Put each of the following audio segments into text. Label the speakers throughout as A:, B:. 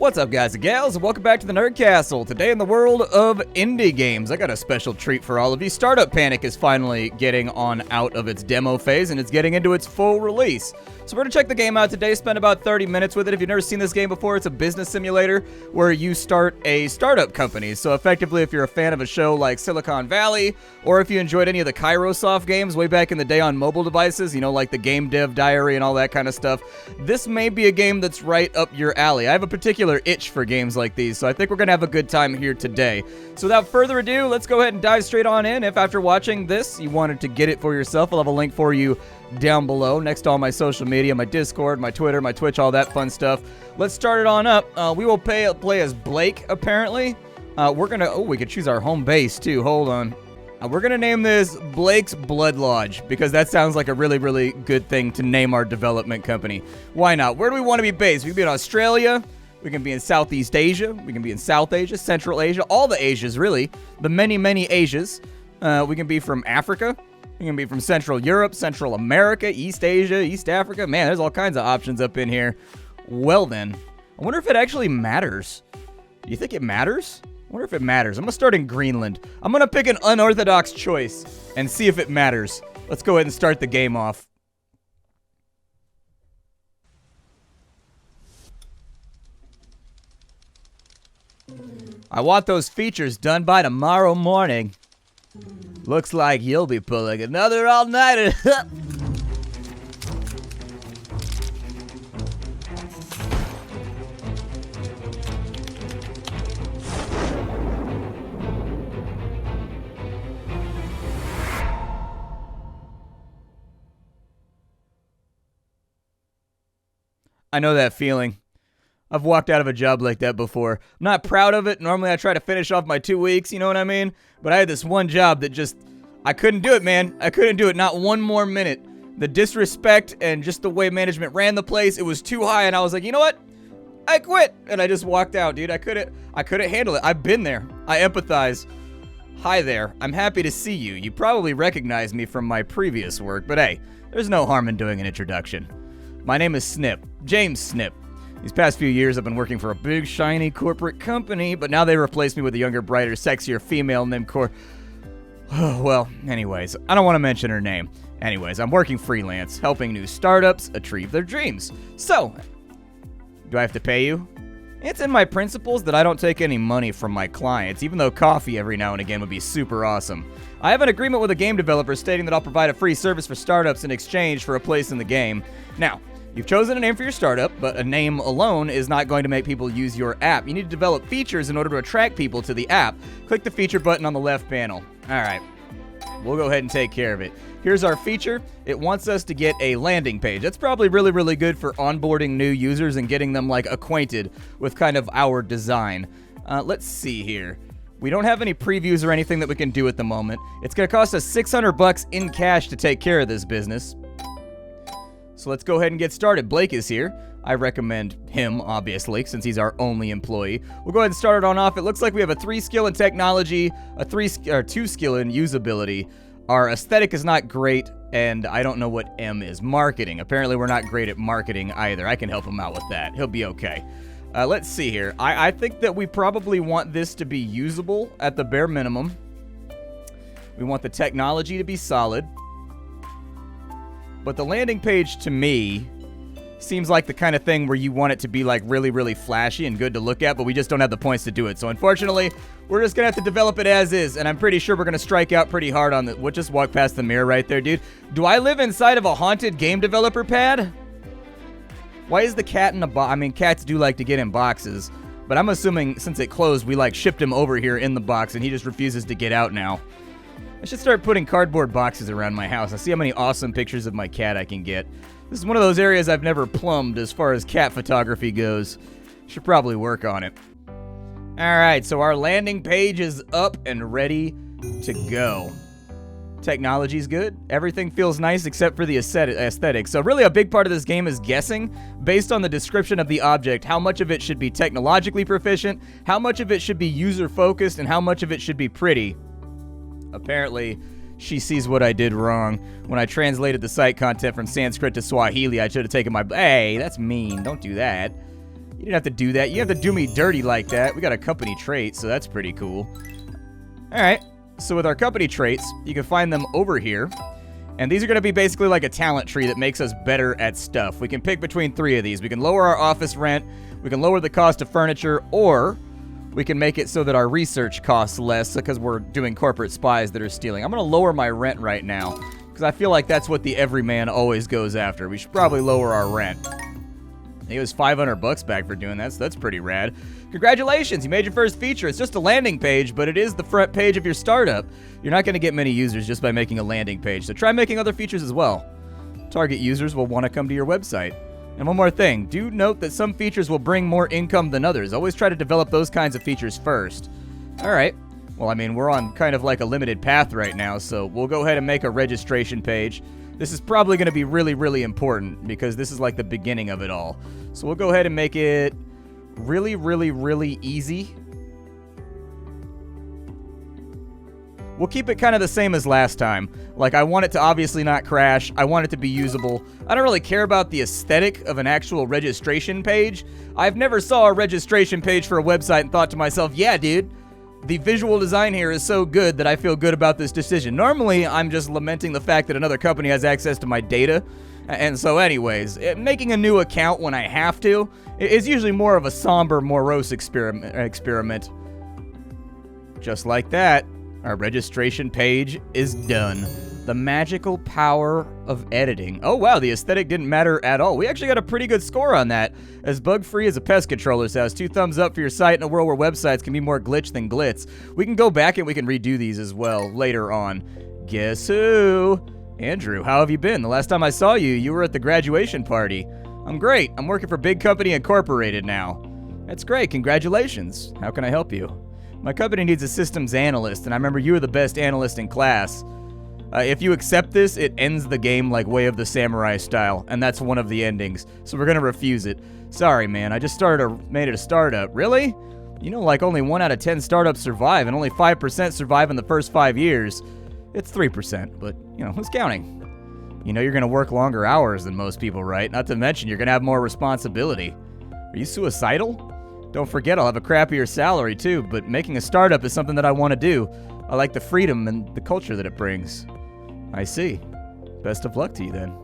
A: What's up, guys and gals, and welcome back to the Nerd Castle. Today in the world of indie games, I got a special treat for all of you. Startup Panic is finally getting on out of its demo phase, and it's getting into its full release. So we're going to check the game out today, spend about 30 minutes with it. If you've never seen this game before, it's a business simulator where you start a startup company. So effectively, if you're a fan of a show like Silicon Valley, or if you enjoyed any of the Kairosoft games way back in the day on mobile devices, you know, like the Game Dev Diary and all that kind of stuff, this may be a game that's right up your alley. I have a particular itch for games like these, so I think we're going to have a good time here today. So without further ado, let's go ahead and dive straight on in. If after watching this, you wanted to get it for yourself, I'll have a link for you down below next to all my social media, my Discord, my Twitter, my Twitch, all that fun stuff. Let's start it on up. We will play as Blake, apparently. We're going to, we could choose our home base too. Hold on. We're going to name this Blake's Blood Lodge because that sounds like a really, really good thing to name our development company. Why not? Where do we want to be based? We can be in Australia. We can be in Southeast Asia. We can be in South Asia, Central Asia, all the Asias, really. The many, many Asias. We can be from Africa. We can be from Central Europe, Central America, East Asia, East Africa. Man, there's all kinds of options up in here. Well then, I wonder if it actually matters. Do you think it matters? I wonder if it matters. I'm going to start in Greenland. I'm going to pick an unorthodox choice and see if it matters. Let's go ahead and start the game off. I want those features done by tomorrow morning. Looks like you'll be pulling another all-nighter. I know that feeling. I've walked out of a job like that before. I'm not proud of it. Normally I try to finish off my 2 weeks, you know what I mean? But I had this one job that just, I couldn't do it, man. I couldn't do it, not one more minute. The disrespect and just the way management ran the place, it was too high, and I was like, you know what? I quit. And I just walked out, dude. I couldn't handle it. I've been there. I empathize. Hi there. I'm happy to see you. You probably recognize me from my previous work, but hey, there's no harm in doing an introduction. My name is Snip. James Snip. These past few years, I've been working for a big, shiny corporate company, but now they replaced me with a younger, brighter, sexier female named well, anyways, I don't want to mention her name. Anyways, I'm working freelance, helping new startups achieve their dreams. So, do I have to pay you? It's in my principles that I don't take any money from my clients, even though coffee every now and again would be super awesome. I have an agreement with a game developer stating that I'll provide a free service for startups in exchange for a place in the game. Now, you've chosen a name for your startup, but a name alone is not going to make people use your app. You need to develop features in order to attract people to the app. Click the feature button on the left panel. All right, we'll go ahead and take care of it. Here's our feature. It wants us to get a landing page. That's probably really, really good for onboarding new users and getting them like acquainted with kind of our design. Let's see here. We don't have any previews or anything that we can do at the moment. It's going to cost us $600 in cash to take care of this business. So let's go ahead and get started. Blake is here. I recommend him, obviously, since he's our only employee. We'll go ahead and start it on off. It looks like we have a 3 skill in technology, a 2 skill in usability. Our aesthetic is not great, and I don't know what M is. Marketing. Apparently, we're not great at marketing either. I can help him out with that. He'll be okay. Let's see here. I think that we probably want this to be usable at the bare minimum. We want the technology to be solid. But the landing page, to me, seems like the kind of thing where you want it to be like really, really flashy and good to look at, but we just don't have the points to do it. So unfortunately, we're just going to have to develop it as is, and I'm pretty sure we're going to strike out pretty hard on the... We'll just walk past the mirror right there, dude. Do I live inside of a haunted game developer pad? Why is the cat in a box? I mean, cats do like to get in boxes, but I'm assuming since it closed, we like shipped him over here in the box, and he just refuses to get out now. I should start putting cardboard boxes around my house. I see how many awesome pictures of my cat I can get. This is one of those areas I've never plumbed as far as cat photography goes. Should probably work on it. Alright, so our landing page is up and ready to go. Technology's good. Everything feels nice except for the aesthetic. So really a big part of this game is guessing, based on the description of the object, how much of it should be technologically proficient, how much of it should be user-focused, and how much of it should be pretty. Apparently, she sees what I did wrong. When I translated the site content from Sanskrit to Swahili, I should have taken my... Hey, that's mean. Don't do that. You didn't have to do that. You have to do me dirty like that. We got a company trait, so that's pretty cool. All right. So with our company traits, you can find them over here. And these are going to be basically like a talent tree that makes us better at stuff. We can pick between 3 of these. We can lower our office rent, we can lower the cost of furniture, or we can make it so that our research costs less because we're doing corporate spies that are stealing. I'm going to lower my rent right now because I feel like that's what the everyman always goes after. We should probably lower our rent. He was $500 back for doing that, so that's pretty rad. Congratulations, you made your first feature. It's just a landing page, but it is the front page of your startup. You're not going to get many users just by making a landing page, so try making other features as well. Target users will want to come to your website. And one more thing, do note that some features will bring more income than others. Always try to develop those kinds of features first. All right. Well, I mean, we're on kind of like a limited path right now, so we'll go ahead and make a registration page. This is probably going to be really, really important because this is like the beginning of it all. So we'll go ahead and make it really, really, really easy. We'll keep it kind of the same as last time. Like, I want it to obviously not crash. I want it to be usable. I don't really care about the aesthetic of an actual registration page. I've never saw a registration page for a website and thought to myself, yeah, dude, the visual design here is so good that I feel good about this decision. Normally, I'm just lamenting the fact that another company has access to my data. And so anyways, making a new account when I have to is usually more of a somber, morose experiment. Just like that, our registration page is done. The magical power of editing. Oh wow, the aesthetic didn't matter at all. We actually got a pretty good score on that. As bug-free as a pest controller says, 2 thumbs up for your site in a world where websites can be more glitch than glitz. We can go back and we can redo these as well later on. Guess who? Andrew, how have you been? The last time I saw you, you were at the graduation party. I'm great. I'm working for Big Company Incorporated now. That's great. Congratulations. How can I help you? My company needs a systems analyst, and I remember you were the best analyst in class. If you accept this, it ends the game like Way of the Samurai style, and that's one of the endings, so we're gonna refuse it. Sorry, man, I just made it a startup. Really? You know, like only 1 out of 10 startups survive, and only 5% survive in the first 5 years. It's 3%, but, you know, who's counting? You know you're gonna work longer hours than most people, right? Not to mention you're gonna have more responsibility. Are you suicidal? Don't forget I'll have a crappier salary too, but making a startup is something that I want to do. I like the freedom and the culture that it brings. I see. Best of luck to you then.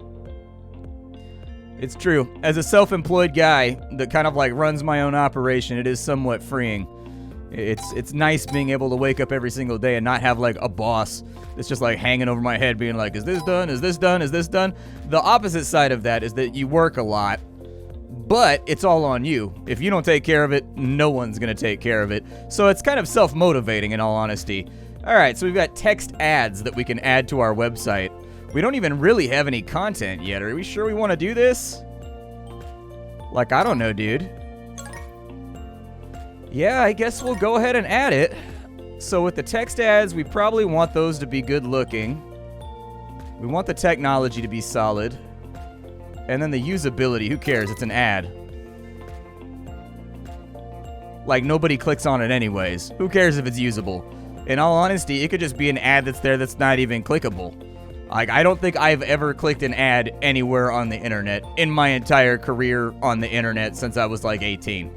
A: It's true. As a self-employed guy that kind of like runs my own operation, it is somewhat freeing. It's nice being able to wake up every single day and not have like a boss that's just like hanging over my head being like, is this done? Is this done? Is this done? The opposite side of that is that you work a lot, but it's all on you. If you don't take care of it, no one's going to take care of it. So it's kind of self-motivating in all honesty. All right, so we've got text ads that we can add to our website. We don't even really have any content yet. Are we sure we want to do this? Like, I don't know, dude. Yeah, I guess we'll go ahead and add it. So with the text ads, we probably want those to be good looking. We want the technology to be solid. And then the usability, who cares? It's an ad. Like, nobody clicks on it anyways. Who cares if it's usable? In all honesty, it could just be an ad that's there that's not even clickable. Like, I don't think I've ever clicked an ad anywhere on the internet in my entire career on the internet since I was like 18.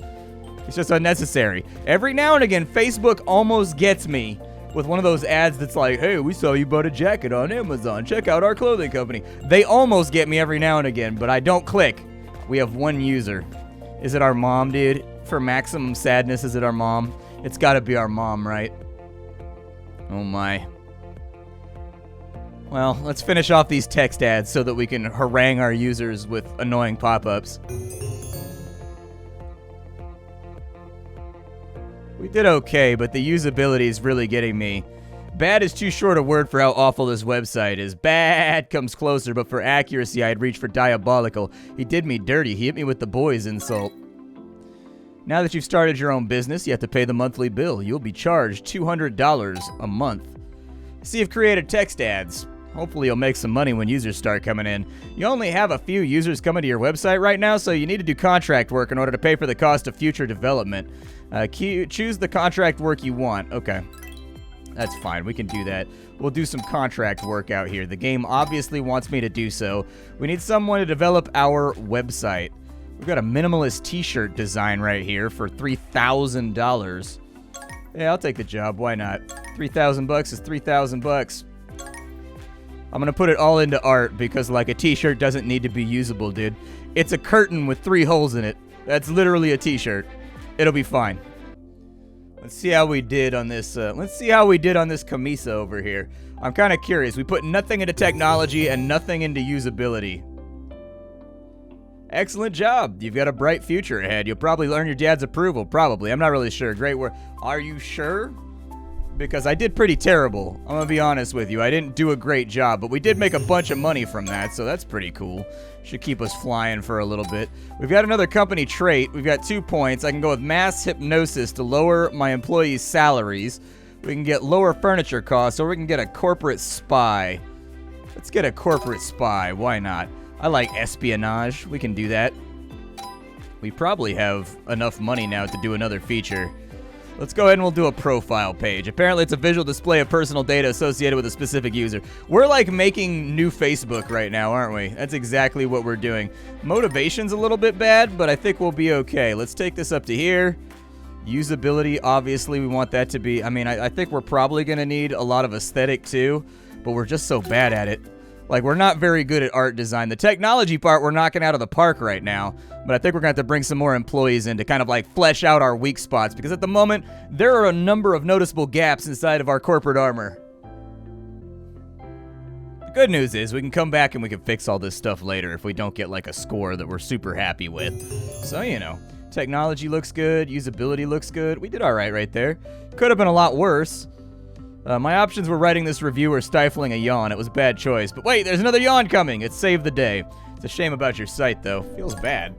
A: It's just unnecessary. Every now and again, Facebook almost gets me with one of those ads that's like, hey, we saw you bought a jacket on Amazon. Check out our clothing company. They almost get me every now and again, but I don't click. We have 1 user. Is it our mom, dude? For maximum sadness, is it our mom? It's gotta be our mom, right? Oh my. Well, let's finish off these text ads so that we can harangue our users with annoying pop-ups. We did okay, but the usability is really getting me. Bad is too short a word for how awful this website is. Bad comes closer, but for accuracy, I'd reach for diabolical. He did me dirty. He hit me with the boys insult. Now that you've started your own business, you have to pay the monthly bill. You'll be charged $200 a month. See, you've created text ads. Hopefully you'll make some money when users start coming in. You only have a few users coming to your website right now, so you need to do contract work in order to pay for the cost of future development. Choose the contract work you want. Okay. That's fine. We can do that. We'll do some contract work out here. The game obviously wants me to do so. We need someone to develop our website. We've got a minimalist t-shirt design right here for $3,000. Yeah, I'll take the job. Why not? 3,000 bucks is 3,000 bucks. I'm gonna put it all into art because, like, a t-shirt doesn't need to be usable, dude. It's a curtain with 3 holes in it. That's literally a t-shirt. It'll be fine. Let's see how we did on this. Let's see how we did on this camisa over here. I'm kind of curious. We put nothing into technology and nothing into usability. Excellent job. You've got a bright future ahead. You'll probably earn your dad's approval. Probably. I'm not really sure. Great work. Are you sure? Because I did pretty terrible. I'm gonna be honest with you. I didn't do a great job, but we did make a bunch of money from that, so that's pretty cool. Should keep us flying for a little bit. We've got another company trait. We've got 2 points. I can go with mass hypnosis to lower my employees' salaries. We can get lower furniture costs, or we can get a corporate spy. Let's get a corporate spy. Why not? I like espionage. We can do that. We probably have enough money now to do another feature. Let's go ahead and we'll do a profile page. Apparently, it's a visual display of personal data associated with a specific user. We're like making new Facebook right now, aren't we? That's exactly what we're doing. Motivation's a little bit bad, but I think we'll be okay. Let's take this up to here. Usability, obviously, we want that to be... I mean, I think we're probably going to need a lot of aesthetic, too, but we're just so bad at it. Like, we're not very good at art design. The technology part, we're knocking out of the park right now. But I think we're going to have to bring some more employees in to kind of, like, flesh out our weak spots. Because at the moment, there are a number of noticeable gaps inside of our corporate armor. The good news is we can come back and we can fix all this stuff later if we don't get, like, a score that we're super happy with. So, you know, technology looks good. Usability looks good. We did all right there. Could have been a lot worse. My options were writing this review or stifling a yawn. It was a bad choice. But wait, there's another yawn coming. It saved the day. It's a shame about your site, though. Feels bad.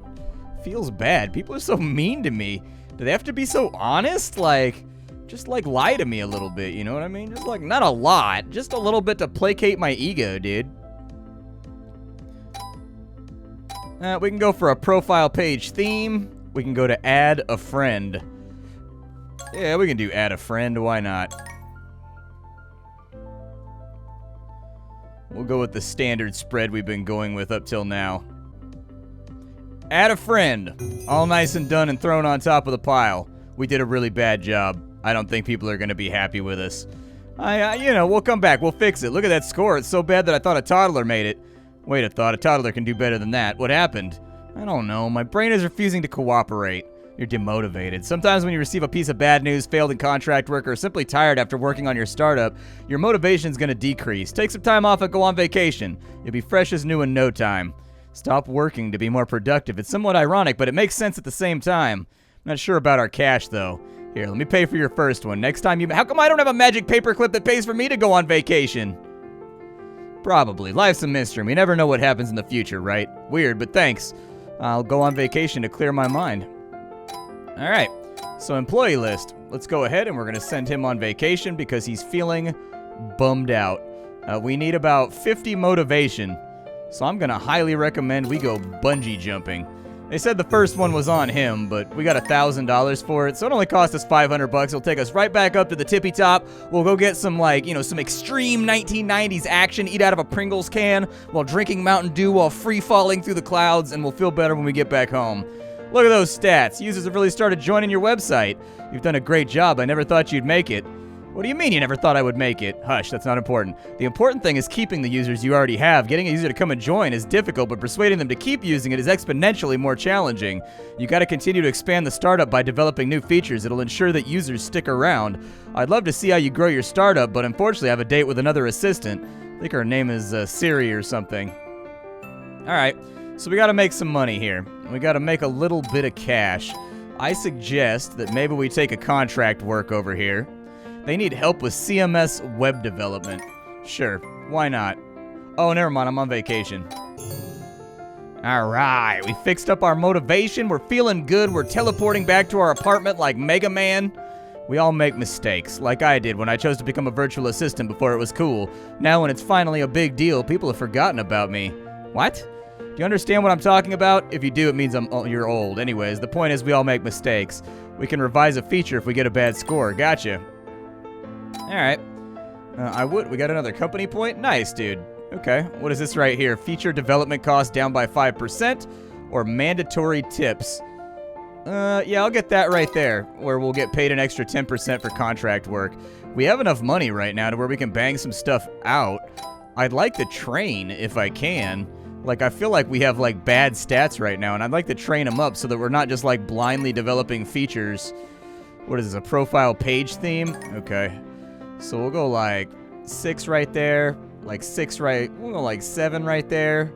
A: Feels bad. People are so mean to me. Do they have to be so honest? Like, just, like, lie to me a little bit, you know what I mean? Just, like, not a lot. Just a little bit to placate my ego, dude. We can go for a profile page theme. We can go to add a friend. Yeah, we can do add a friend. Why not? We'll go with the standard spread we've been going with up till now. Add a friend. All nice and done and thrown on top of the pile. We did a really bad job. I don't think people are going to be happy with us. You know, we'll come back. We'll fix it. Look at that score. It's so bad that I thought a toddler made it. Wait, I thought a toddler can do better than that. What happened? I don't know. My brain is refusing to cooperate. You're demotivated. Sometimes when you receive a piece of bad news, failed in contract work, or simply tired after working on your startup, your motivation's going to decrease. Take some time off and go on vacation. You'll be fresh as new in no time. Stop working to be more productive. It's somewhat ironic, but it makes sense at the same time. I'm not sure about our cash, though. Here, let me pay for your first one. Next time you... How come I don't have a magic paperclip that pays for me to go on vacation? Probably. Life's a mystery. We never know what happens in the future, right? Weird, but thanks. I'll go on vacation to clear my mind. All right, so employee list. Let's go ahead and we're going to send him on vacation because he's feeling bummed out. We need about 50 motivation, so I'm going to highly recommend we go bungee jumping. They said the first one was on him, but we got $1,000 for it, so it only cost us 500 bucks. It'll take us right back up to the tippy top. We'll go get some, like, you know, some extreme 1990s action, eat out of a Pringles can while drinking Mountain Dew while free-falling through the clouds, and we'll feel better when we get back home. Look at those stats. Users have really started joining your website. You've done a great job. I never thought you'd make it. What do you mean you never thought I would make it? Hush, that's not important. The important thing is keeping the users you already have. Getting a user to come and join is difficult, but persuading them to keep using it is exponentially more challenging. You got to continue to expand the startup by developing new features. It'll ensure that users stick around. I'd love to see how you grow your startup, but unfortunately I have a date with another assistant. I think her name is Siri or something. All right. So we got to make some money here. We got to make a little bit of cash. I suggest that maybe we take a contract work over here. They need help with CMS web development. Sure, why not? Oh, never mind, I'm on vacation. All right, we fixed up our motivation. We're feeling good. We're teleporting back to our apartment like Mega Man. We all make mistakes, like I did when I chose to become a virtual assistant before it was cool. Now when it's finally a big deal, people have forgotten about me. What? Do you understand what I'm talking about? If you do, it means you're old. Anyways, the point is we all make mistakes. We can revise a feature if we get a bad score. Gotcha. All right. We got another company point? Nice, dude. Okay. What is this right here? Feature development cost down by 5%. or mandatory tips. Yeah, I'll get that right there, where we'll get paid an extra 10% for contract work. We have enough money right now to where we can bang some stuff out. I'd like to train if I can. Like, I feel like we have, like, bad stats right now, and I'd like to train them up so that we're not just, like, blindly developing features. What is this, a profile page theme? Okay. So we'll go, like, 6 right there, like 6 right, we'll go, like, 7 right there.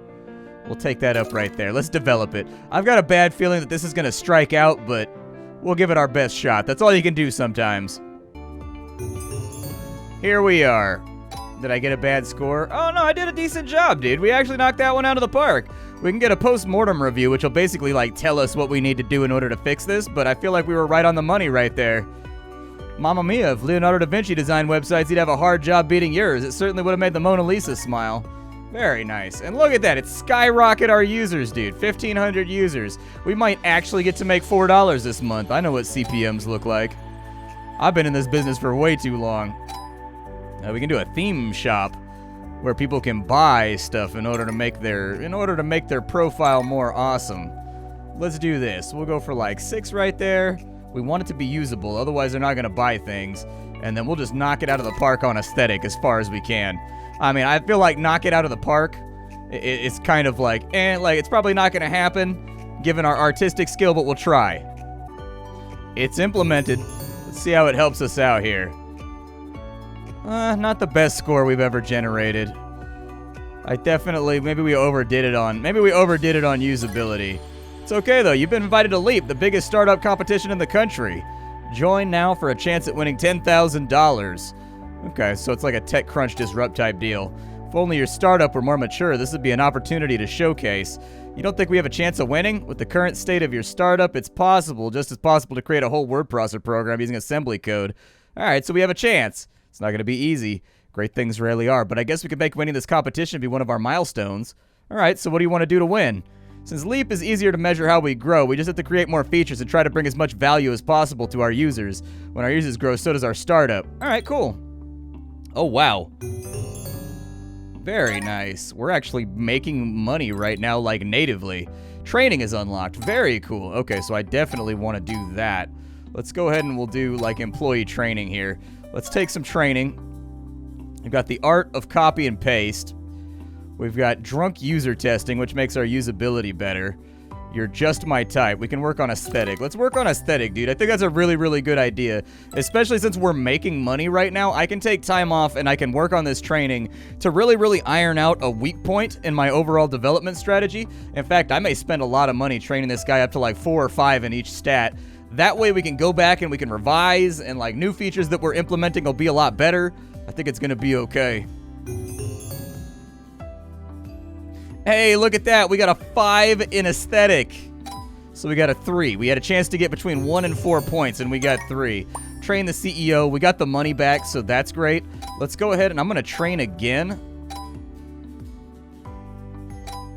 A: We'll take that up right there. Let's develop it. I've got a bad feeling that this is going to strike out, but we'll give it our best shot. That's all you can do sometimes. Here we are. Did I get a bad score? Oh, no, I did a decent job, dude. We actually knocked that one out of the park. We can get a post-mortem review, which will basically, like, tell us what we need to do in order to fix this, but I feel like we were right on the money right there. Mamma mia, if Leonardo da Vinci designed websites, he'd have a hard job beating yours. It certainly would have made the Mona Lisa smile. Very nice. And look at that. It's skyrocket our users, dude. 1,500 users. We might actually get to make $4 this month. I know what CPMs look like. I've been in this business for way too long. We can do a theme shop where people can buy stuff in order to make their profile more awesome. Let's do this. We'll go for like 6 right there. We want it to be usable, otherwise they're not going to buy things. And then we'll just knock it out of the park on aesthetic as far as we can. I mean, I feel like knock it out of the park, it's kind of like, like it's probably not going to happen given our artistic skill, but we'll try. It's implemented. Let's see how it helps us out here. Not the best score we've ever generated. Maybe we overdid it on usability. It's okay though, you've been invited to Leap, the biggest startup competition in the country. Join now for a chance at winning $10,000. Okay, so it's like a TechCrunch Disrupt type deal. If only your startup were more mature, this would be an opportunity to showcase. You don't think we have a chance of winning? With the current state of your startup, it's possible, just as possible, to create a whole word processor program using assembly code. Alright, so we have a chance. It's not going to be easy. Great things rarely are, but I guess we could make winning this competition be one of our milestones. Alright, so what do you want to do to win? Since Leap is easier to measure how we grow, we just have to create more features and try to bring as much value as possible to our users. When our users grow, so does our startup. Alright, cool. Oh, wow. Very nice. We're actually making money right now, like, natively. Training is unlocked. Very cool. Okay, so I definitely want to do that. Let's go ahead and we'll do, like, employee training here. Let's take some training. We've got the art of copy and paste. We've got drunk user testing, which makes our usability better. You're just my type. We can work on aesthetic. Let's work on aesthetic, dude. I think that's a really, really good idea. Especially since we're making money right now, I can take time off and I can work on this training to really, really iron out a weak point in my overall development strategy. In fact, I may spend a lot of money training this guy up to like 4 or 5 in each stat. That way we can go back and we can revise, and like new features that we're implementing will be a lot better. I think it's going to be okay. Hey, look at that. We got a 5 in aesthetic. So we got a 3. We had a chance to get between 1 and 4 points, and we got 3. Train the CEO. We got the money back, so that's great. Let's go ahead, and I'm going to train again.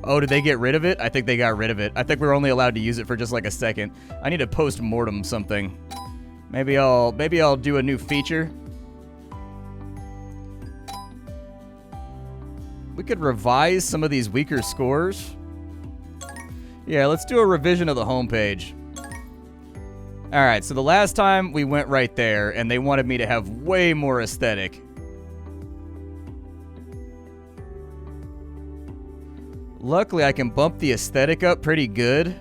A: Oh, did they get rid of it? I think they got rid of it. I think we were only allowed to use it for just like a second. I need to post-mortem something. Maybe I'll do a new feature. We could revise some of these weaker scores. Yeah, let's do a revision of the homepage. Alright, so the last time we went right there, and they wanted me to have way more aesthetic. Luckily, I can bump the aesthetic up pretty good.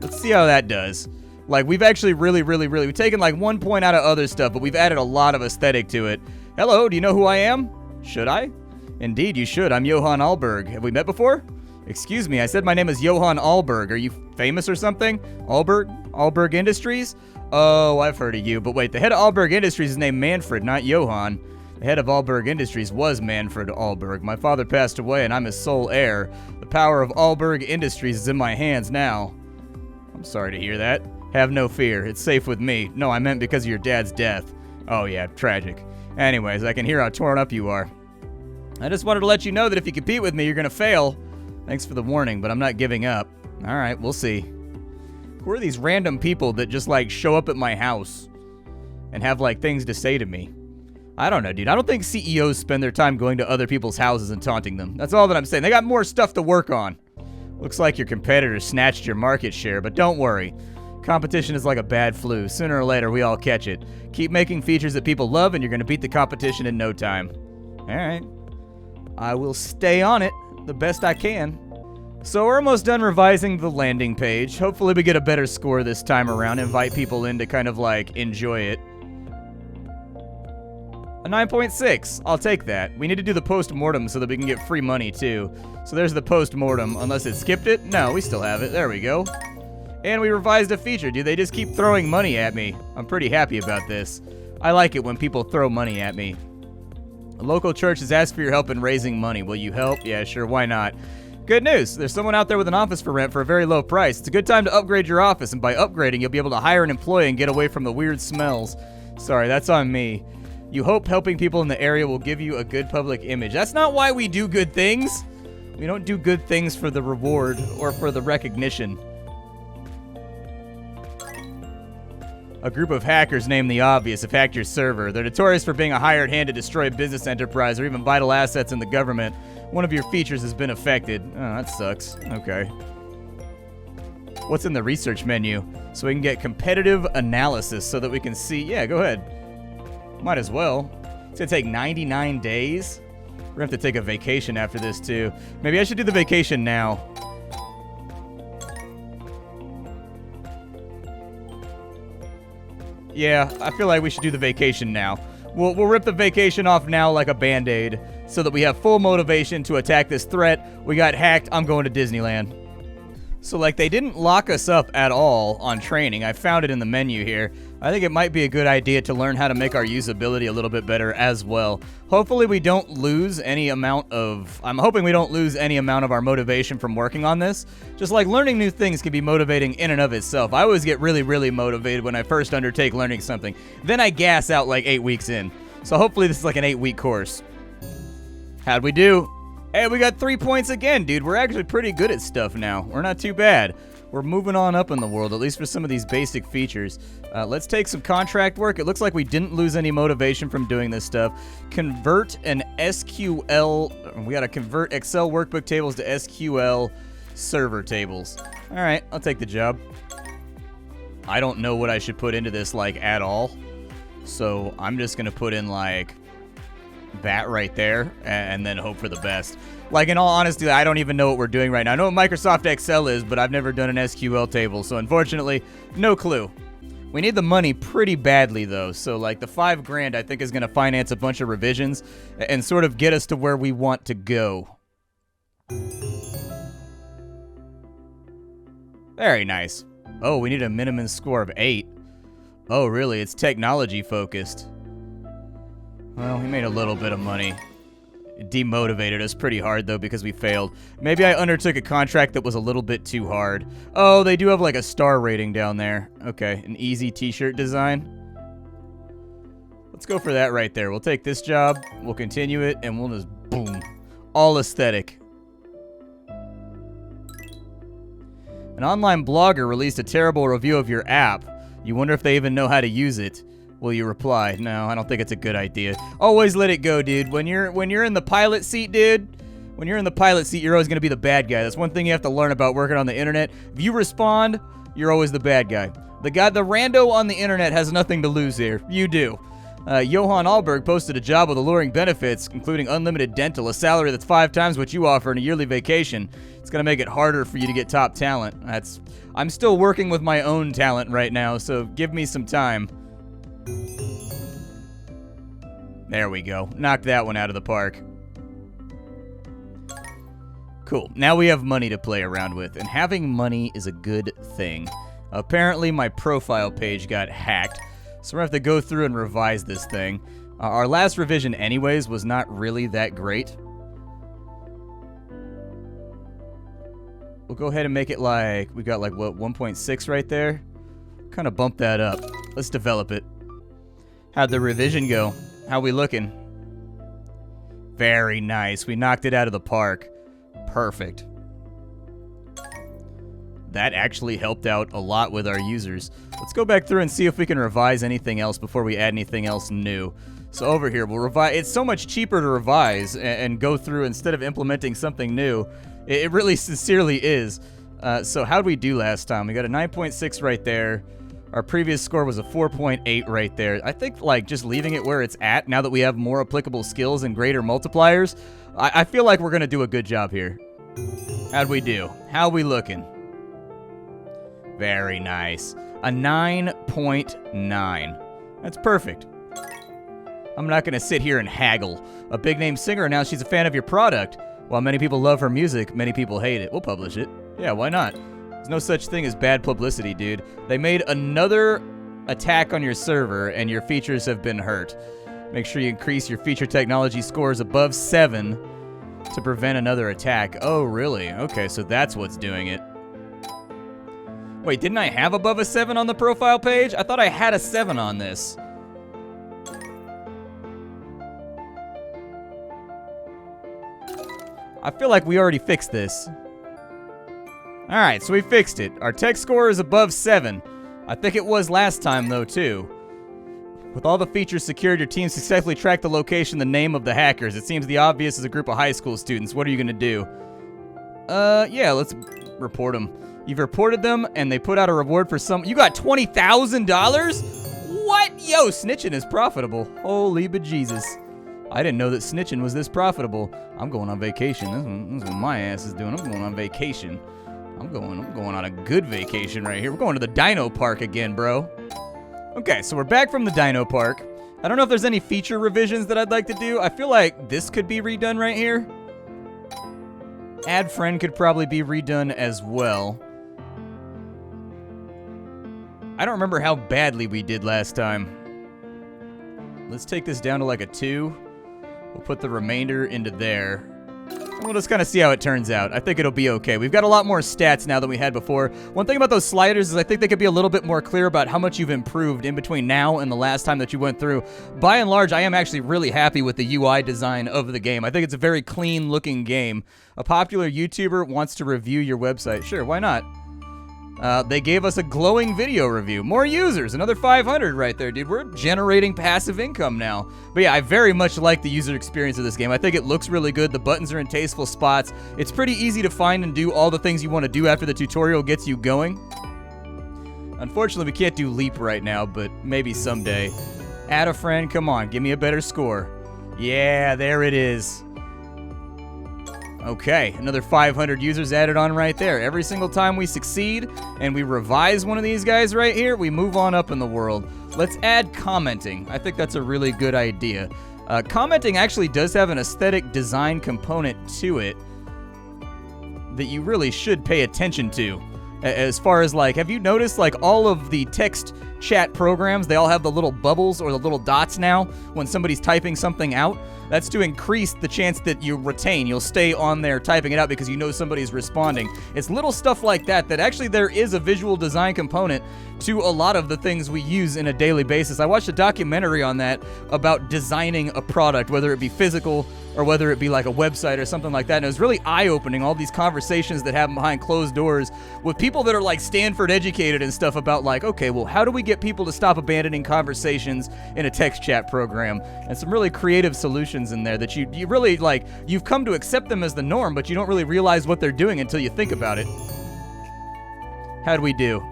A: Let's see how that does. Like, we've actually we've taken like 1 point out of other stuff, but we've added a lot of aesthetic to it. Hello, do you know who I am? Should I? Indeed, you should. I'm Johann Alberg. Have we met before? Excuse me, I said my name is Johann Alberg. Are you famous or something? Alberg Industries? Oh, I've heard of you. But wait, the head of Alberg Industries is named Manfred, not Johann. The head of Alberg Industries was Manfred Alberg. My father passed away, and I'm his sole heir. The power of Alberg Industries is in my hands now. I'm sorry to hear that. Have no fear. It's safe with me. No, I meant because of your dad's death. Oh yeah, tragic. Anyways, I can hear how torn up you are. I just wanted to let you know that if you compete with me, you're gonna fail. Thanks for the warning, but I'm not giving up. Alright, we'll see. Who are these random people that just like show up at my house and have like things to say to me? I don't know, dude. I don't think CEOs spend their time going to other people's houses and taunting them. That's all that I'm saying. They got more stuff to work on. Looks like your competitors snatched your market share, but don't worry. Competition is like a bad flu. Sooner or later, we all catch it. Keep making features that people love, and you're going to beat the competition in no time. All right. I will stay on it the best I can. So we're almost done revising the landing page. Hopefully we get a better score this time around. Invite people in to kind of like enjoy it. A 9.6. I'll take that. We need to do the post-mortem so that we can get free money too. So there's the post-mortem. Unless it skipped it? No, we still have it. There we go. And we revised a feature, dude. They just keep throwing money at me. I'm pretty happy about this. I like it when people throw money at me. A local church has asked for your help in raising money. Will you help? Yeah, sure. Why not? Good news. There's someone out there with an office for rent for a very low price. It's a good time to upgrade your office, and by upgrading, you'll be able to hire an employee and get away from the weird smells. Sorry, that's on me. You hope helping people in the area will give you a good public image. That's not why we do good things. We don't do good things for the reward or for the recognition. A group of hackers named The Obvious have hacked your server. They're notorious for being a hired hand to destroy a business enterprise or even vital assets in the government. One of your features has been affected. Oh, that sucks. Okay. What's in the research menu? So we can get competitive analysis so that we can see... Yeah, go ahead. Might as well. It's going to take 99 days. We're going to have to take a vacation after this, too. Maybe I should do the vacation now. Yeah, I feel like we should do the vacation now. We'll rip the vacation off now like a Band-Aid so that we have full motivation to attack this threat. We got hacked. I'm going to Disneyland. So, like, they didn't lock us up at all on training. I found it in the menu here. I think it might be a good idea to learn how to make our usability a little bit better as well. Hopefully we don't lose any amount of... I'm hoping we don't lose any amount of our motivation from working on this. Just like learning new things can be motivating in and of itself. I always get really, really motivated when I first undertake learning something. Then I gas out like 8 weeks in. So hopefully this is like an 8-week course. How'd we do? Hey, we got 3 points again, dude. We're actually pretty good at stuff now. We're not too bad. We're moving on up in the world, at least for some of these basic features. Let's take some contract work. It looks like we didn't lose any motivation from doing this stuff. Convert an SQL... We got to convert Excel workbook tables to SQL server tables. All right, I'll take the job. I don't know what I should put into this, like, at all. So I'm just going to put in, like... that right there, and then hope for the best. Like, in all honesty, I don't even know what we're doing right now. I know what Microsoft Excel is, but I've never done an SQL table, so unfortunately, no clue. We need the money pretty badly, though, so, like, the $5 grand, I think, is going to finance a bunch of revisions and sort of get us to where we want to go. Very nice. Oh, we need a minimum score of 8. Oh, really? It's technology-focused. Well, we made a little bit of money. It demotivated us pretty hard, though, because we failed. Maybe I undertook a contract that was a little bit too hard. Oh, they do have, like, a star rating down there. Okay, an easy t-shirt design. Let's go for that right there. We'll take this job, we'll continue it, and we'll just, boom. All aesthetic. An online blogger released a terrible review of your app. You wonder if they even know how to use it. Will you reply? No, I don't think it's a good idea. Always let it go, dude. When you're in the pilot seat, dude, when you're in the pilot seat, you're always going to be the bad guy. That's one thing you have to learn about working on the internet. If you respond, you're always the bad guy. The rando on the internet has nothing to lose here. You do. Johan Alberg posted a job with alluring benefits, including unlimited dental, a salary that's 5 times what you offer, and a yearly vacation. It's going to make it harder for you to get top talent. I'm still working with my own talent right now, so give me some time. There we go. Knocked that one out of the park. Cool. Now we have money to play around with, and having money is a good thing. Apparently, my profile page got hacked, so we're going to have to go through and revise this thing. Our last revision, anyways, was not really that great. We'll go ahead and make it like, we got like, what, 1.6 right there? Kind of bump that up. Let's develop it. How'd the revision go? How we looking? Very nice. We knocked it out of the park. Perfect. That actually helped out a lot with our users. Let's go back through and see if we can revise anything else before we add anything else new. So over here, we'll revise. It's so much cheaper to revise and go through instead of implementing something new. It really sincerely is. So how'd we do last time? We got a 9.6 right there. Our previous score was a 4.8 right there. I think like just leaving it where it's at now that we have more applicable skills and greater multipliers, I feel like we're going to do a good job here. How'd we do? How we looking? Very nice. A 9.9. That's perfect. I'm not going to sit here and haggle. A big-name singer announced she's a fan of your product. While many people love her music, many people hate it. We'll publish it. Yeah, why not? There's no such thing as bad publicity, dude. They made another attack on your server, and your features have been hurt. Make sure you increase your feature technology scores above 7 to prevent another attack. Oh, really? Okay, so that's what's doing it. Wait, didn't I have above a 7 on the profile page? I thought I had a 7 on this. I feel like we already fixed this. Alright, so we fixed it. Our tech score is above 7. I think it was last time, though, too. With all the features secured, your team successfully tracked the location, the name of the hackers. It seems the obvious is a group of high school students. What are you going to do? Yeah, let's report them. You've reported them, and they put out a reward for some... You got $20,000? What? Yo, snitching is profitable. Holy bejesus. I didn't know that snitching was this profitable. I'm going on vacation. This is what my ass is doing. I'm going on vacation. I'm going on a good vacation right here. We're going to the Dino Park again, bro. Okay, so we're back from the Dino Park. I don't know if there's any feature revisions that I'd like to do. I feel like this could be redone right here. Add friend could probably be redone as well. I don't remember how badly we did last time. Let's take this down to like a 2. We'll put the remainder into there. And we'll just kind of see how it turns out. I think it'll be okay. We've got a lot more stats now than we had before. One thing about those sliders is I think they could be a little bit more clear about how much you've improved in between now and the last time that you went through. By and large, I am actually really happy with the UI design of the game. I think it's a very clean-looking game. A popular YouTuber wants to review your website. Sure, why not? They gave us a glowing video review. More users, another 500 right there, dude. We're generating passive income now. But yeah, I very much like the user experience of this game. I think it looks really good. The buttons are in tasteful spots. It's pretty easy to find and do all the things you want to do after the tutorial gets you going. Unfortunately, we can't do Leap right now, but maybe someday. Add a friend, come on, give me a better score. Yeah, there it is. Okay, another 500 users added on right there. Every single time we succeed and we revise one of these guys right here, we move on up in the world. Let's add commenting. I think that's a really good idea. Commenting actually does have an aesthetic design component to it that you really should pay attention to. As far as like, have you noticed like all of the text chat programs, they all have the little bubbles or the little dots now when somebody's typing something out? That's to increase the chance that you retain. You'll stay on there typing it out because you know somebody's responding. It's little stuff like that that actually there is a visual design component to a lot of the things we use in a daily basis. I watched a documentary on that about designing a product, whether it be physical or whether it be like a website or something like that. And it was really eye-opening, all these conversations that happen behind closed doors with people that are like Stanford educated and stuff about like, okay, well, how do we get people to stop abandoning conversations in a text chat program? And some really creative solutions in there that you really like, you've come to accept them as the norm, but you don't really realize what they're doing until you think about it. How'd we do?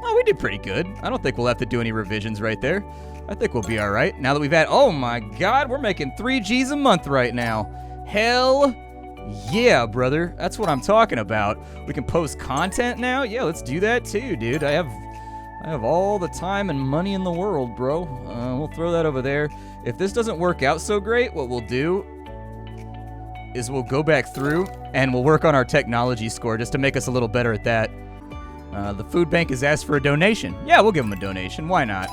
A: Oh, we did pretty good. I don't think we'll have to do any revisions right there. I think we'll be all right. Now that we've had, oh my God, we're making 3 G's a month right now. Hell yeah, brother. That's what I'm talking about. We can post content now. Yeah, let's do that too, dude. I have all the time and money in the world, bro. We'll throw that over there. If this doesn't work out so great, what we'll do is we'll go back through and we'll work on our technology score just to make us a little better at that. The food bank has asked for a donation. Yeah, we'll give them a donation. Why not?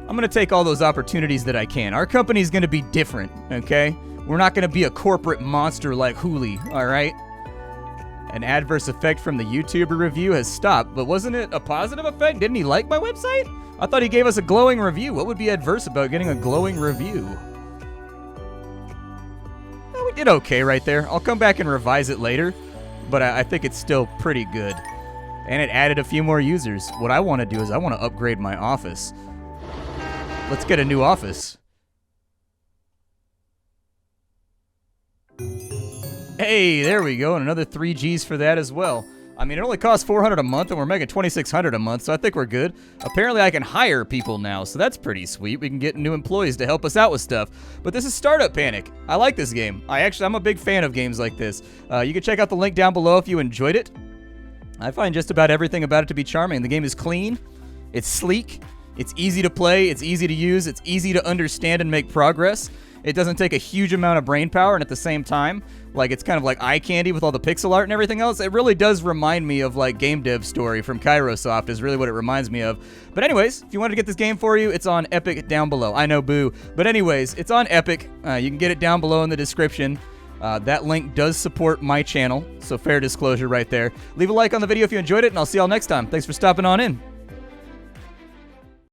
A: I'm going to take all those opportunities that I can. Our company's going to be different, okay? We're not going to be a corporate monster like Hooli, all right? An adverse effect from the YouTuber review has stopped, but wasn't it a positive effect? Didn't he like my website? I thought he gave us a glowing review. What would be adverse about getting a glowing review? Well, we did okay right there. I'll come back and revise it later, but I think it's still pretty good. And it added a few more users. What I want to do is I want to upgrade my office. Let's get a new office. Hey, there we go, and another 3 Gs for that as well. I mean, it only costs $400 a month, and we're making $2,600 a month, so I think we're good. Apparently, I can hire people now, so that's pretty sweet. We can get new employees to help us out with stuff. But this is Startup Panic. I like this game. I'm a big fan of games like this. You can check out the link down below if you enjoyed it. I find just about everything about it to be charming. The game is clean. It's sleek. It's easy to play. It's easy to use. It's easy to understand and make progress. It doesn't take a huge amount of brain power, and at the same time, like, it's kind of like eye candy with all the pixel art and everything else. It really does remind me of, like, Game Dev Story from Kairosoft is really what it reminds me of. But anyways, if you wanted to get this game for you, it's on Epic down below. I know, boo. But anyways, it's on Epic. You can get it down below in the description. That link does support my channel, so fair disclosure right there. Leave a like on the video if you enjoyed it, and I'll see y'all next time. Thanks for stopping on in.